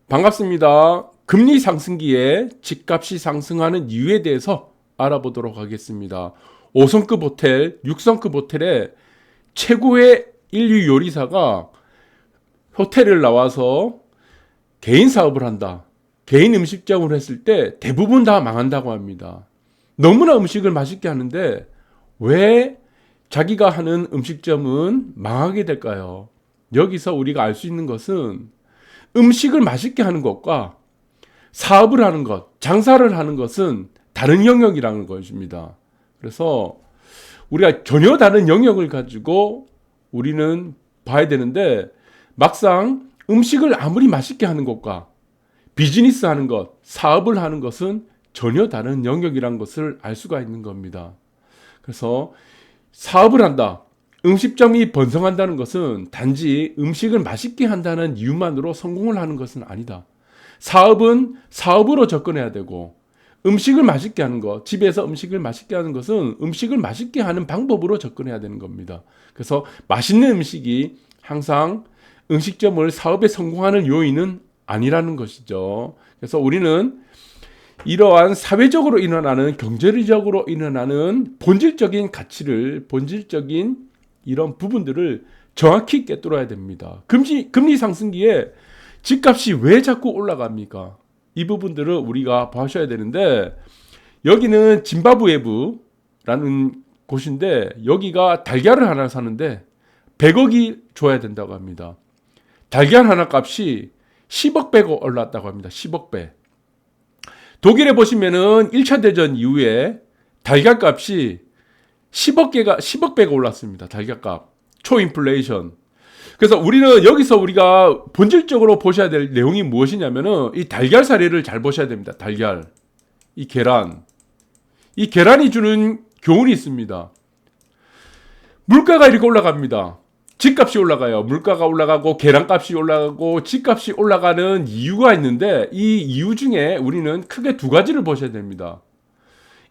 반갑습니다. 금리 상승기에 집값이 상승하는 이유에 대해서 알아보도록 하겠습니다. 5성급 호텔, 6성급 호텔의 최고의 인류 요리사가 호텔을 나와서 개인 사업을 한다. 개인 음식점을 했을 때 대부분 다 망한다고 합니다. 너무나 음식을 맛있게 하는데 왜 자기가 하는 음식점은 망하게 될까요? 여기서 우리가 알 수 있는 것은 음식을 맛있게 하는 것과 사업을 하는 것, 장사를 하는 것은 다른 영역이라는 것입니다. 그래서 우리가 전혀 다른 영역을 가지고 우리는 봐야 되는데 막상 음식을 아무리 맛있게 하는 것과 비즈니스 하는 것, 사업을 하는 것은 전혀 다른 영역이라는 것을 알 수가 있는 겁니다. 그래서 사업을 한다. 음식점이 번성한다는 것은 단지 음식을 맛있게 한다는 이유만으로 성공을 하는 것은 아니다. 사업은 사업으로 접근해야 되고 음식을 맛있게 하는 것, 집에서 음식을 맛있게 하는 것은 음식을 맛있게 하는 방법으로 접근해야 되는 겁니다. 그래서 맛있는 음식이 항상 음식점을 사업에 성공하는 요인은 아니라는 것이죠. 그래서 우리는 이러한 사회적으로 일어나는 경제적으로 일어나는 본질적인 가치를 본질적인 이런 부분들을 정확히 꿰뚫어야 됩니다. 금리 상승기에 집값이 왜 자꾸 올라갑니까? 이 부분들을 우리가 봐셔야 되는데 여기는 짐바브웨부라는 곳인데 여기가 달걀을 하나 사는데 100억이 줘야 된다고 합니다. 달걀 하나 값이 10억 배가 올랐다고 합니다. 10억 배. 독일에 보시면은 1차 대전 이후에 달걀 값이 10억 배가 올랐습니다. 달걀값. 초인플레이션. 그래서 우리는 여기서 우리가 본질적으로 보셔야 될 내용이 무엇이냐면은 이 달걀 사례를 잘 보셔야 됩니다. 달걀. 이 계란. 이 계란이 주는 교훈이 있습니다. 물가가 이렇게 올라갑니다. 집값이 올라가요. 물가가 올라가고 계란값이 올라가고 집값이 올라가는 이유가 있는데 이 이유 중에 우리는 크게 두 가지를 보셔야 됩니다.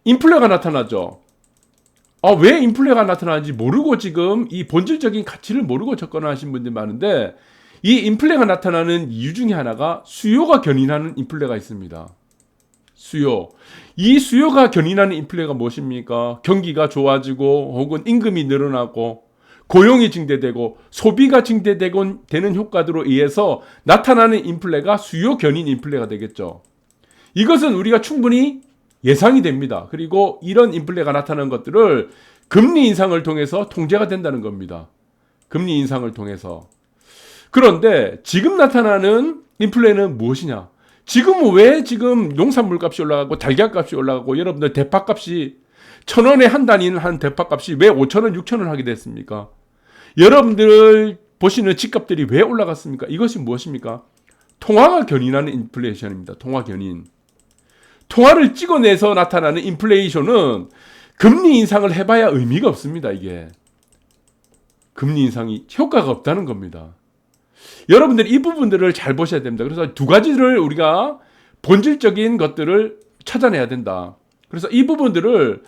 인플레가 나타나죠. 왜 인플레가 나타나는지 모르고 지금 이 본질적인 가치를 모르고 접근하신 분들이 많은데 이 인플레가 나타나는 이유 중에 하나가 수요가 견인하는 인플레가 있습니다. 수요. 이 수요가 견인하는 인플레가 무엇입니까? 경기가 좋아지고 혹은 임금이 늘어나고 고용이 증대되고 소비가 증대되고 되는 효과들로 의해서 나타나는 인플레가 수요 견인 인플레가 되겠죠. 이것은 우리가 충분히 예상이 됩니다. 그리고 이런 인플레가 나타나는 것들을 금리 인상을 통해서 통제가 된다는 겁니다. 금리 인상을 통해서. 그런데 지금 나타나는 인플레는 무엇이냐? 지금은 왜 지금 농산물 값이 올라가고 달걀 값이 올라가고 여러분들 대파 값이 1,000원에 한 단위는 한 대파 값이 왜 5,000원, 6,000원 하게 됐습니까? 여러분들 보시는 집값들이 왜 올라갔습니까? 이것이 무엇입니까? 통화가 견인하는 인플레이션입니다. 통화 견인. 통화를 찍어내서 나타나는 인플레이션은 금리 인상을 해봐야 의미가 없습니다. 이게 금리 인상이 효과가 없다는 겁니다. 여러분들 이 부분들을 잘 보셔야 됩니다. 그래서 두 가지를 우리가 본질적인 것들을 찾아내야 된다. 그래서 이 부분들을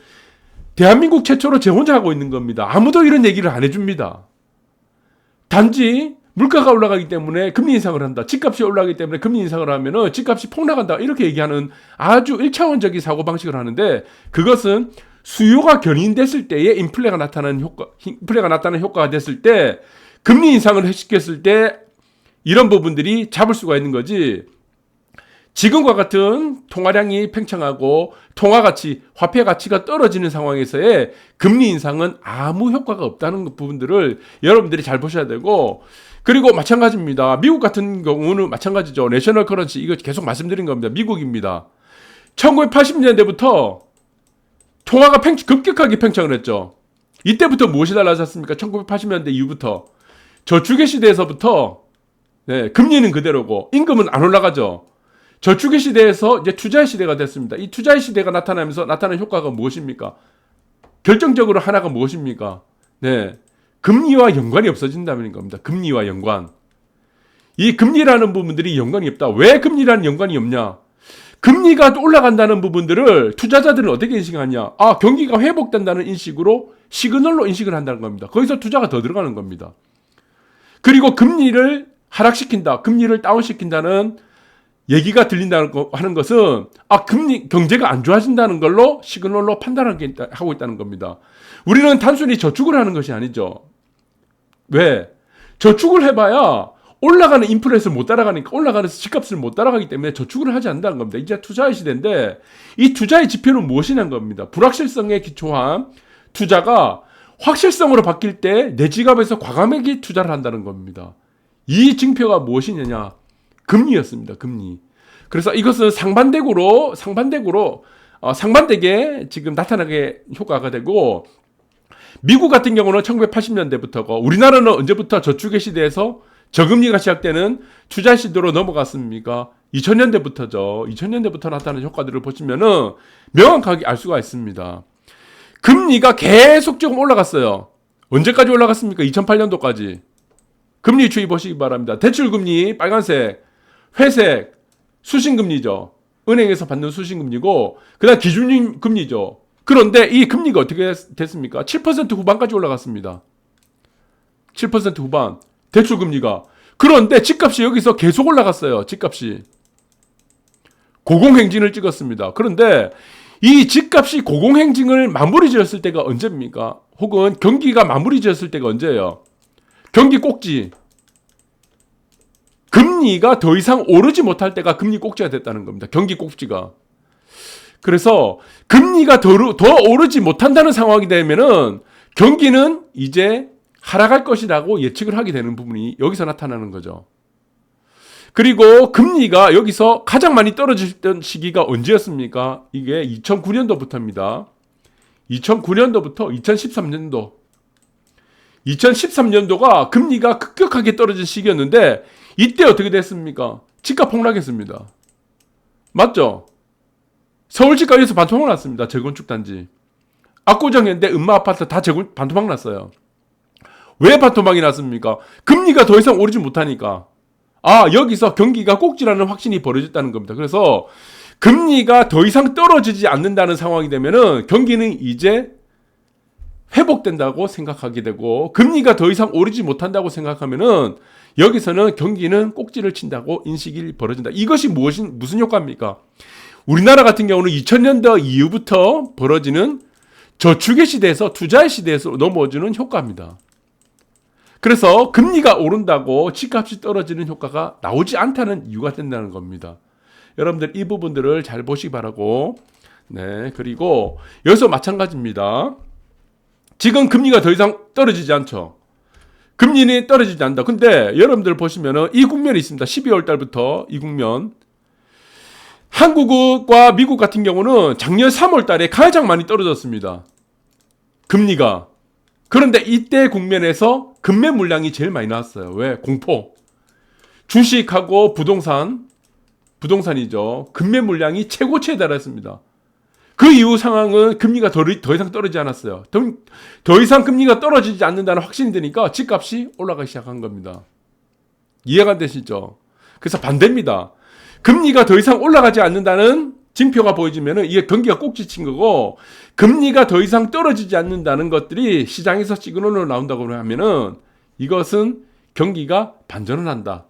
대한민국 최초로 제 혼자 하고 있는 겁니다. 아무도 이런 얘기를 안 해줍니다. 단지 물가가 올라가기 때문에 금리 인상을 한다. 집값이 올라가기 때문에 금리 인상을 하면은 집값이 폭락한다. 이렇게 얘기하는 아주 1차원적인 사고방식을 하는데 그것은 수요가 견인됐을 때에 인플레가 나타나는 효과가 됐을 때 금리 인상을 시켰을 때 이런 부분들이 잡을 수가 있는 거지. 지금과 같은 통화량이 팽창하고 통화 가치, 화폐 가치가 떨어지는 상황에서의 금리 인상은 아무 효과가 없다는 부분들을 여러분들이 잘 보셔야 되고 그리고 마찬가지입니다. 미국 같은 경우는 마찬가지죠. 내셔널 커런시 이거 계속 말씀드린 겁니다. 미국입니다. 1980년대부터 통화가 급격하게 팽창을 했죠. 이때부터 무엇이 달라졌습니까? 1980년대 이후부터 저축의 시대에서부터 금리는 그대로고 임금은 안 올라가죠. 저축의 시대에서 이제 투자의 시대가 됐습니다. 이 투자의 시대가 나타나면서 나타나는 효과가 무엇입니까? 결정적으로 하나가 무엇입니까? 금리와 연관이 없어진다는 겁니다. 금리와 연관. 이 금리라는 부분들이 연관이 없다. 왜 금리라는 연관이 없냐? 금리가 올라간다는 부분들을 투자자들은 어떻게 인식하냐? 경기가 회복된다는 인식으로 시그널로 인식을 한다는 겁니다. 거기서 투자가 더 들어가는 겁니다. 그리고 금리를 하락시킨다. 금리를 다운시킨다는 얘기가 들린다는 거 하는 것은 금리 경제가 안 좋아진다는 걸로 시그널로 판단하고 있다는 겁니다. 우리는 단순히 저축을 하는 것이 아니죠. 왜? 저축을 해봐야 올라가는 인플레이션을 못 따라가니까 올라가는 집값을 못 따라가기 때문에 저축을 하지 않는다는 겁니다. 이제 투자의 시대인데 이 투자의 지표는 무엇이냐는 겁니다. 불확실성에 기초한 투자가 확실성으로 바뀔 때 내 지갑에서 과감하게 투자를 한다는 겁니다. 이 증표가 무엇이냐? 금리였습니다. 금리. 그래서 이것은 상반되게 지금 나타나게 효과가 되고, 미국 같은 경우는 1980년대부터고 우리나라는 언제부터 저축의 시대에서 저금리가 시작되는 투자 시대로 넘어갔습니까? 2000년대부터죠. 2000년대부터 나타나는 효과들을 보시면은 명확하게 알 수가 있습니다. 금리가 계속 조금 올라갔어요. 언제까지 올라갔습니까? 2008년도까지. 금리 추이 보시기 바랍니다. 대출금리 빨간색, 회색, 수신금리죠. 은행에서 받는 수신금리고, 그 다음 기준금리죠. 그런데 이 금리가 어떻게 됐습니까? 7% 후반까지 올라갔습니다. 7% 후반. 대출금리가. 그런데 집값이 여기서 계속 올라갔어요. 집값이. 고공행진을 찍었습니다. 그런데 이 집값이 고공행진을 마무리 지었을 때가 언제입니까? 혹은 경기가 마무리 지었을 때가 언제예요? 경기 꼭지. 금리가 더 이상 오르지 못할 때가 금리 꼭지가 됐다는 겁니다. 경기 꼭지가. 그래서 금리가 더 오르지 못한다는 상황이 되면은 경기는 이제 하락할 것이라고 예측을 하게 되는 부분이 여기서 나타나는 거죠. 그리고 금리가 여기서 가장 많이 떨어졌던 시기가 언제였습니까? 이게 2009년도부터입니다. 2009년도부터 2013년도. 2013년도가 금리가 급격하게 떨어진 시기였는데 이때 어떻게 됐습니까? 집값 폭락했습니다. 맞죠? 서울 집값에서 반토막 났습니다. 재건축 단지. 압구정현대 음마아파트 다 반토막 났어요. 왜 반토막이 났습니까? 금리가 더 이상 오르지 못하니까. 여기서 경기가 꼭지라는 확신이 벌어졌다는 겁니다. 그래서 금리가 더 이상 떨어지지 않는다는 상황이 되면은 경기는 이제 회복된다고 생각하게 되고, 금리가 더 이상 오르지 못한다고 생각하면은 여기서는 경기는 꼭지를 친다고 인식이 벌어진다. 이것이 무슨 효과입니까? 우리나라 같은 경우는 2000년대 이후부터 벌어지는 저축의 시대에서 투자의 시대에서 넘어오는 효과입니다. 그래서 금리가 오른다고 집값이 떨어지는 효과가 나오지 않다는 이유가 된다는 겁니다. 여러분들 이 부분들을 잘 보시기 바라고, 그리고 여기서 마찬가지입니다. 지금 금리가 더 이상 떨어지지 않죠. 금리는 떨어지지 않는다. 근데 여러분들 보시면은 이 국면이 있습니다. 12월 달부터 이 국면. 한국과 미국 같은 경우는 작년 3월 달에 가장 많이 떨어졌습니다. 금리가. 그런데 이때 국면에서 금매 물량이 제일 많이 나왔어요. 왜? 공포. 주식하고 부동산이죠. 금매 물량이 최고치에 달했습니다. 그 이후 상황은 금리가 더 이상 떨어지지 않았어요. 더 이상 금리가 떨어지지 않는다는 확신이 드니까 집값이 올라가기 시작한 겁니다. 이해가 되시죠? 그래서 반대입니다. 금리가 더 이상 올라가지 않는다는 징표가 보여지면은 이게 경기가 꼭지 친 거고, 금리가 더 이상 떨어지지 않는다는 것들이 시장에서 시그널로 나온다고 하면은 이것은 경기가 반전을 한다.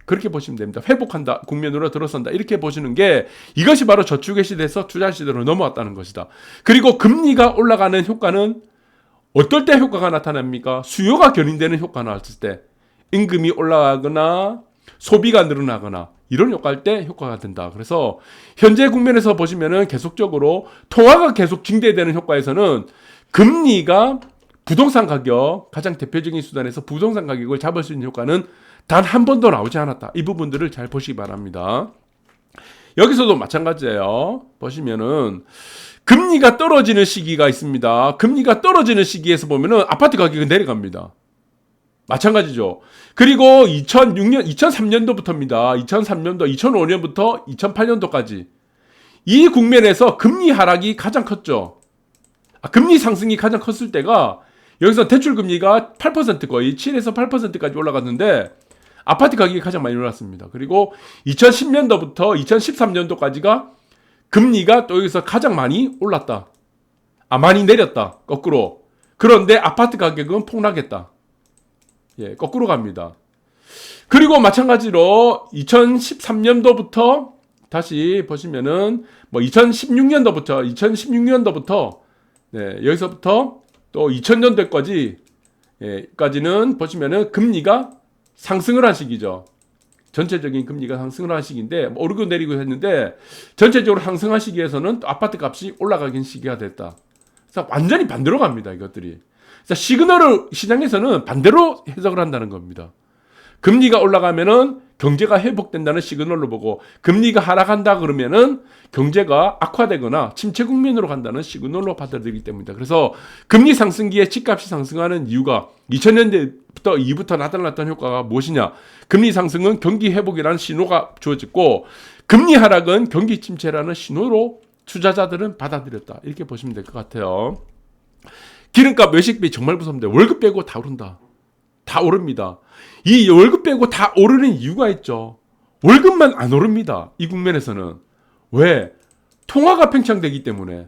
그렇게 보시면 됩니다. 회복한다. 국면으로 들어선다. 이렇게 보시는 게, 이것이 바로 저축의 시대에서 투자 시대로 넘어왔다는 것이다. 그리고 금리가 올라가는 효과는 어떨 때 효과가 나타납니까? 수요가 견인되는 효과가 나왔을 때, 임금이 올라가거나 소비가 늘어나거나 이런 효과일 때 효과가 된다. 그래서 현재 국면에서 보시면은 계속적으로 통화가 계속 증대되는 효과에서는 금리가 부동산 가격, 가장 대표적인 수단에서 부동산 가격을 잡을 수 있는 효과는 단 한 번도 나오지 않았다. 이 부분들을 잘 보시기 바랍니다. 여기서도 마찬가지예요. 보시면은 금리가 떨어지는 시기가 있습니다. 금리가 떨어지는 시기에서 보면은 아파트 가격이 내려갑니다. 마찬가지죠. 그리고 2003년도부터입니다. 2003년도, 2005년부터 2008년도까지 이 국면에서 금리 하락이 가장 컸죠. 금리 상승이 가장 컸을 때가 여기서 대출 금리가 8% 거의 7에서 8%까지 올라갔는데 아파트 가격이 가장 많이 올랐습니다. 그리고 2010년도부터 2013년도까지가 금리가 또 여기서 가장 많이 올랐다. 많이 내렸다. 거꾸로. 그런데 아파트 가격은 폭락했다. 거꾸로 갑니다. 그리고 마찬가지로 2013년도부터 다시 보시면은 뭐 2016년도부터 네, 여기서부터 또 2000년대까지 까지는 보시면은 금리가 상승을 한 시기죠. 전체적인 금리가 상승을 한 시기인데 오르고 내리고 했는데 전체적으로 상승한 시기에서는 또 아파트 값이 올라가긴 시기가 됐다. 그래서 완전히 반대로 갑니다, 이것들이. 그래서 시그널을 시장에서는 반대로 해석을 한다는 겁니다. 금리가 올라가면은 경제가 회복된다는 시그널로 보고 금리가 하락한다 그러면은 경제가 악화되거나 침체 국면으로 간다는 시그널로 받아들이기 때문이다. 그래서 금리 상승기에 집값이 상승하는 이유가 2000년대부터 이후부터 나타났던 효과가 무엇이냐? 금리 상승은 경기 회복이라는 신호가 주어졌고 금리 하락은 경기 침체라는 신호로 투자자들은 받아들였다. 이렇게 보시면 될 것 같아요. 기름값, 외식비 정말 무섭습니다. 월급 빼고 다 오른다. 다 오릅니다. 이 월급 빼고 다 오르는 이유가 있죠. 월급만 안 오릅니다. 이 국면에서는. 왜? 통화가 팽창되기 때문에.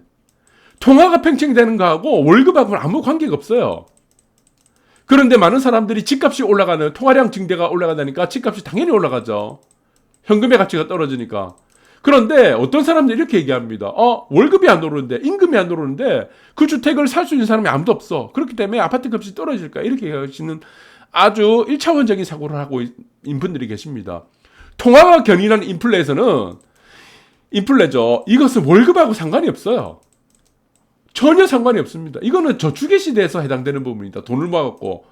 통화가 팽창되는 거하고 월급하고는 아무 관계가 없어요. 그런데 많은 사람들이 집값이 올라가는, 통화량 증대가 올라가다니까 집값이 당연히 올라가죠. 현금의 가치가 떨어지니까. 그런데 어떤 사람들이 이렇게 얘기합니다. 월급이 안 오르는데, 임금이 안 오르는데 그 주택을 살 수 있는 사람이 아무도 없어. 그렇기 때문에 아파트 값이 떨어질까? 이렇게 얘기하시는 아주 1차원적인 사고를 하고 있는 분들이 계십니다. 통화가 견인하는 인플레죠. 이것은 월급하고 상관이 없어요. 전혀 상관이 없습니다. 이거는 저축의 시대에서 해당되는 부분입니다. 돈을 모아갖고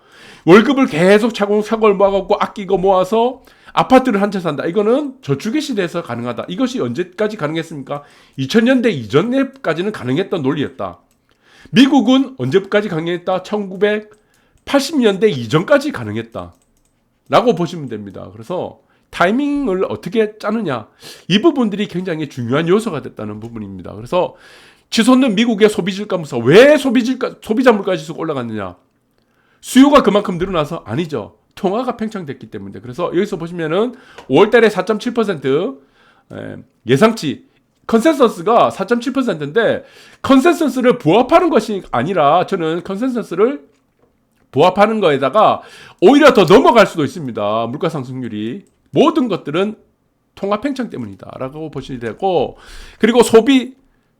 월급을 계속 차곡차곡 모아갖고 아끼고 모아서 아파트를 한 채 산다. 이거는 저축의 시대에서 가능하다. 이것이 언제까지 가능했습니까? 2000년대 이전에까지는 가능했던 논리였다. 미국은 언제까지 가능했다? 1980년대 이전까지 가능했다. 라고 보시면 됩니다. 그래서 타이밍을 어떻게 짜느냐. 이 부분들이 굉장히 중요한 요소가 됐다는 부분입니다. 그래서 치솟는 미국의 소비질가 무서 왜 소비자 물가 지수가 올라갔느냐? 수요가 그만큼 늘어나서 아니죠. 통화가 팽창됐기 때문에. 그래서 여기서 보시면은 5월달에 4.7% 예상치 컨센서스가 4.7%인데 컨센서스를 부합하는 것이 아니라 저는 컨센서스를 부합하는 거에다가 오히려 더 넘어갈 수도 있습니다. 물가 상승률이. 모든 것들은 통화 팽창 때문이다라고 보시면 되고, 그리고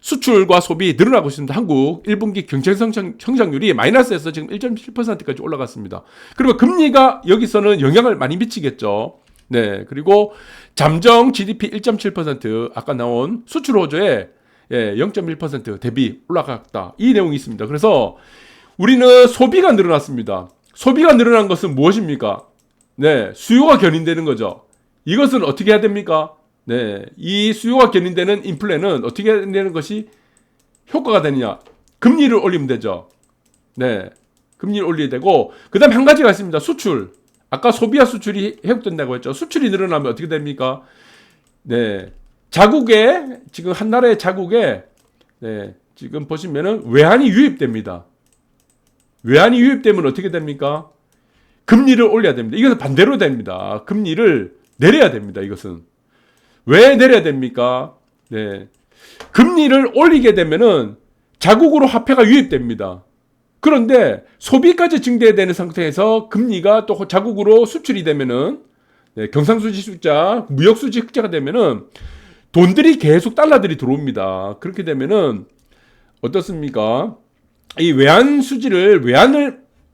수출과 소비 늘어나고 있습니다. 한국 1분기 경제 성장률이 마이너스에서 지금 1.7%까지 올라갔습니다. 그리고 금리가 여기서는 영향을 많이 미치겠죠. 네. 그리고 잠정 GDP 1.7% 아까 나온 수출 호조에 0.1% 대비 올라갔다. 이 내용이 있습니다. 그래서 우리는 소비가 늘어났습니다. 소비가 늘어난 것은 무엇입니까? 네. 수요가 견인되는 거죠. 이것은 어떻게 해야 됩니까? 네, 이 수요가 견인되는 인플레는 어떻게 되는 것이 효과가 되느냐? 금리를 올리면 되죠. 네, 금리를 올려야 되고, 그 다음에 한 가지가 있습니다. 수출. 아까 소비와 수출이 회복된다고 했죠. 수출이 늘어나면 어떻게 됩니까? 네, 지금 한 나라의 자국에, 네, 지금 보시면은 외환이 유입됩니다. 외환이 유입되면 어떻게 됩니까? 금리를 올려야 됩니다. 이것은 반대로 됩니다. 금리를 내려야 됩니다. 이것은. 왜 내려야 됩니까? 네. 금리를 올리게 되면은 자국으로 화폐가 유입됩니다. 그런데 소비까지 증대되는 상태에서 금리가 또 자국으로 수출이 되면은 경상수지 숫자, 무역수지 흑자가 되면은 돈들이 계속 달러들이 들어옵니다. 그렇게 되면은 어떻습니까? 이 외환을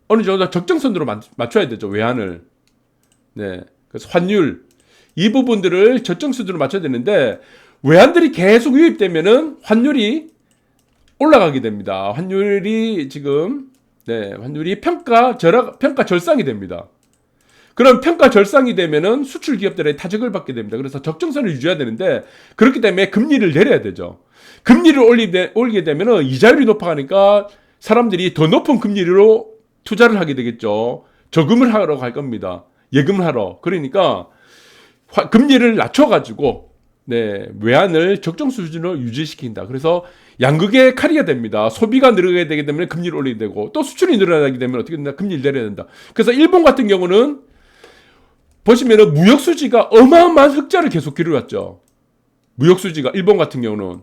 어느 정도 적정선으로 맞춰야 되죠. 외환을. 네. 그래서 환율 이 부분들을 적정 수준으로 맞춰야 되는데 외환들이 계속 유입되면은 환율이 올라가게 됩니다. 환율이 지금 환율이 평가 절상이 됩니다. 그럼 평가 절상이 되면은 수출 기업들의 타격을 받게 됩니다. 그래서 적정선을 유지해야 되는데 그렇기 때문에 금리를 내려야 되죠. 금리를 올리게 되면은 이자율이 높아가니까 사람들이 더 높은 금리로 투자를 하게 되겠죠. 저금을 하러 갈 겁니다. 예금을 하러. 그러니까 금리를 낮춰가지고 외환을 적정 수준으로 유지시킨다. 그래서 양극의 칼이가 됩니다. 소비가 늘어나게 되기 때문에 금리를 올리게 되고 또 수출이 늘어나게 되면 어떻게 된다? 금리를 내려야 된다. 그래서 일본 같은 경우는 보시면은 무역 수지가 어마어마한 흑자를 계속 기록했죠. 무역 수지가 일본 같은 경우는.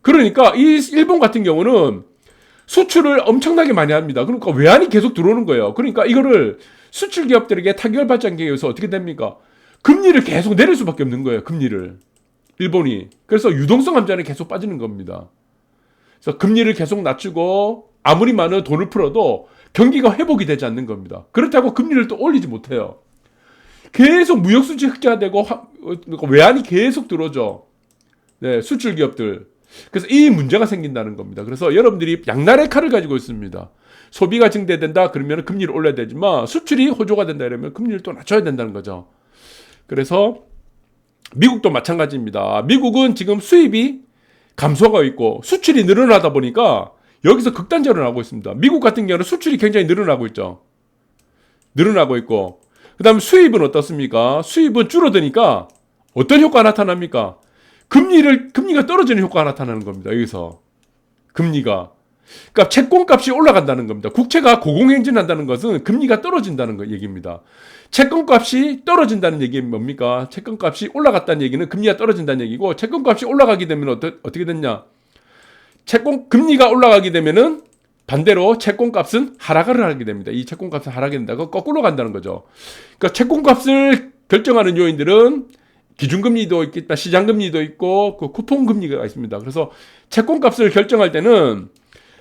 그러니까 이 일본 같은 경우는 수출을 엄청나게 많이 합니다. 그러니까 외환이 계속 들어오는 거예요. 그러니까 이거를 수출 기업들에게 타격을 받지 않기 위해서 어떻게 됩니까? 금리를 계속 내릴 수밖에 없는 거예요. 금리를. 일본이. 그래서 유동성 함자는 계속 빠지는 겁니다. 그래서 금리를 계속 낮추고 아무리 많은 돈을 풀어도 경기가 회복이 되지 않는 겁니다. 그렇다고 금리를 또 올리지 못해요. 계속 무역 수지 흑자되고 외환이 계속 들어오죠. 네, 수출 기업들. 그래서 이 문제가 생긴다는 겁니다. 그래서 여러분들이 양날의 칼을 가지고 있습니다. 소비가 증대된다 그러면 금리를 올려야 되지만 수출이 호조가 된다 이러면 금리를 또 낮춰야 된다는 거죠. 그래서 미국도 마찬가지입니다. 미국은 지금 수입이 감소하고 있고 수출이 늘어나다 보니까 여기서 극단적으로 나오고 있습니다. 미국 같은 경우는 수출이 굉장히 늘어나고 있죠. 늘어나고 있고 그 다음에 수입은 어떻습니까? 수입은 줄어드니까 어떤 효과가 나타납니까? 금리가 떨어지는 효과가 나타나는 겁니다. 여기서 금리가. 그러니까 채권값이 올라간다는 겁니다. 국채가 고공행진한다는 것은 금리가 떨어진다는 거 얘기입니다. 채권값이 떨어진다는 얘기는 뭡니까? 채권값이 올라갔다는 얘기는 금리가 떨어진다는 얘기고 채권값이 올라가게 되면 어떻게 됐냐? 금리가 올라가게 되면은 반대로 채권값은 하락을 하게 됩니다. 이 채권값은 하락이 된다고 거꾸로 간다는 거죠. 그러니까 채권값을 결정하는 요인들은 기준금리도 있겠다, 시장금리도 있고 그 쿠폰금리가 있습니다. 그래서 채권값을 결정할 때는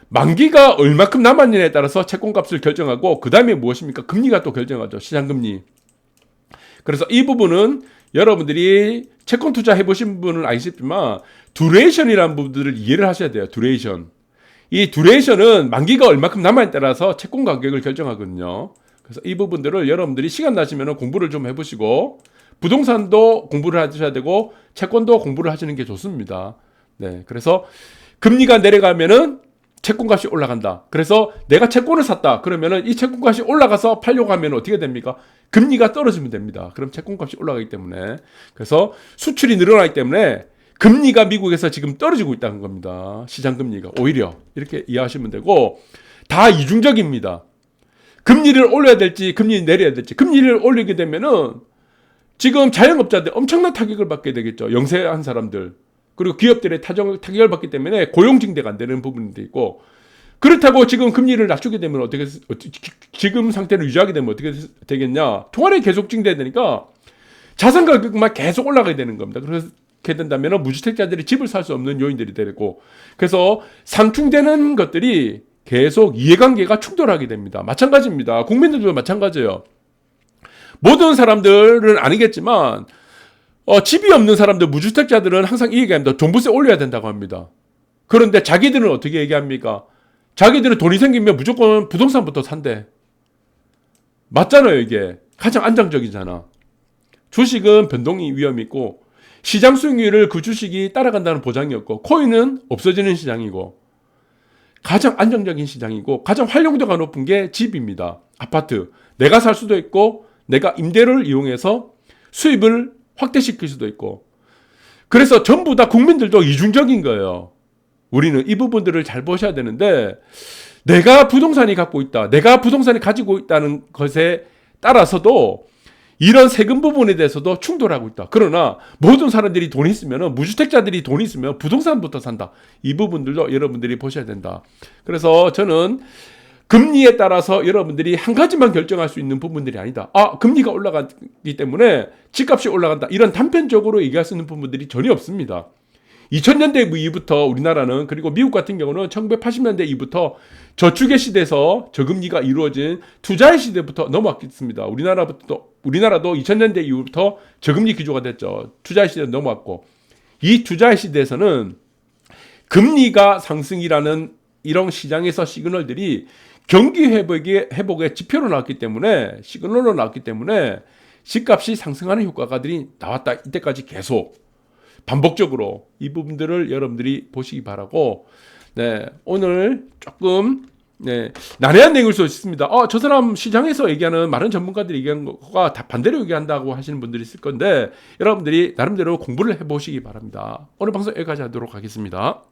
만기가 얼마큼 남았느냐에 따라서 채권값을 결정하고 그 다음에 무엇입니까? 금리가 또 결정하죠. 시장금리. 그래서 이 부분은 여러분들이 채권 투자 해보신 분은 아시겠지만 두레이션이라는 부분들을 이해를 하셔야 돼요. 두레이션. 이 두레이션은 만기가 얼마큼 남아에 따라서 채권 가격을 결정하거든요. 그래서 이 부분들을 여러분들이 시간 나시면 공부를 좀 해보시고 부동산도 공부를 하셔야 되고 채권도 공부를 하시는 게 좋습니다. 네, 그래서 금리가 내려가면은 채권값이 올라간다. 그래서 내가 채권을 샀다. 그러면은 이 채권값이 올라가서 팔려고 하면 어떻게 됩니까? 금리가 떨어지면 됩니다. 그럼 채권값이 올라가기 때문에. 그래서 수출이 늘어나기 때문에 금리가 미국에서 지금 떨어지고 있다는 겁니다. 시장금리가. 오히려 이렇게 이해하시면 되고 다 이중적입니다. 금리를 올려야 될지 금리를 내려야 될지. 금리를 올리게 되면은 지금 자영업자들 엄청난 타격을 받게 되겠죠. 영세한 사람들. 그리고 기업들의 타격을 받기 때문에 고용 증대가 안 되는 부분도 있고 그렇다고 지금 금리를 낮추게 되면 지금 상태를 유지하게 되면 어떻게 되겠냐. 통화량이 계속 증대해야 되니까 자산 가격만 계속 올라가게 되는 겁니다. 그렇게 된다면 무주택자들이 집을 살 수 없는 요인들이 되고 그래서 상충되는 것들이 계속 이해관계가 충돌하게 됩니다. 마찬가지입니다. 국민들도 마찬가지예요. 모든 사람들은 아니겠지만 집이 없는 사람들, 무주택자들은 항상 이 얘기합니다. 종부세 올려야 된다고 합니다. 그런데 자기들은 어떻게 얘기합니까? 자기들은 돈이 생기면 무조건 부동산부터 산대. 맞잖아요, 이게. 가장 안정적이잖아. 주식은 변동이 위험이 있고, 시장 수익률을 그 주식이 따라간다는 보장이 없고, 코인은 없어지는 시장이고, 가장 안정적인 시장이고, 가장 활용도가 높은 게 집입니다. 아파트. 내가 살 수도 있고, 내가 임대료를 이용해서 수입을 확대시킬 수도 있고 그래서 전부 다 국민들도 이중적인 거예요. 우리는 이 부분들을 잘 보셔야 되는데 내가 부동산이 갖고 있다. 내가 부동산이 가지고 있다는 것에 따라서도 이런 세금 부분에 대해서도 충돌하고 있다. 그러나 모든 사람들이 돈이 있으면 무주택자들이 돈이 있으면 부동산부터 산다. 이 부분들도 여러분들이 보셔야 된다. 그래서 저는 금리에 따라서 여러분들이 한 가지만 결정할 수 있는 부분들이 아니다. 금리가 올라가기 때문에 집값이 올라간다. 이런 단편적으로 얘기할 수 있는 부분들이 전혀 없습니다. 2000년대 이후부터 우리나라는 그리고 미국 같은 경우는 1980년대 이후부터 저축의 시대에서 저금리가 이루어진 투자의 시대부터 넘어왔습니다. 우리나라도 2000년대 이후부터 저금리 기조가 됐죠. 투자의 시대에 넘어왔고 이 투자의 시대에서는 금리가 상승이라는 이런 시장에서 시그널들이 경기 회복의 지표로 나왔기 때문에 시그널로 나왔기 때문에 집값이 상승하는 효과가들이 나왔다. 이때까지 계속 반복적으로 이 부분들을 여러분들이 보시기 바라고 네, 오늘 조금 난해한 내용일 수 있습니다. 저 사람 시장에서 얘기하는 많은 전문가들이 얘기하는 거가 다 반대로 얘기한다고 하시는 분들이 있을 건데 여러분들이 나름대로 공부를 해보시기 바랍니다. 오늘 방송 여기까지 하도록 하겠습니다.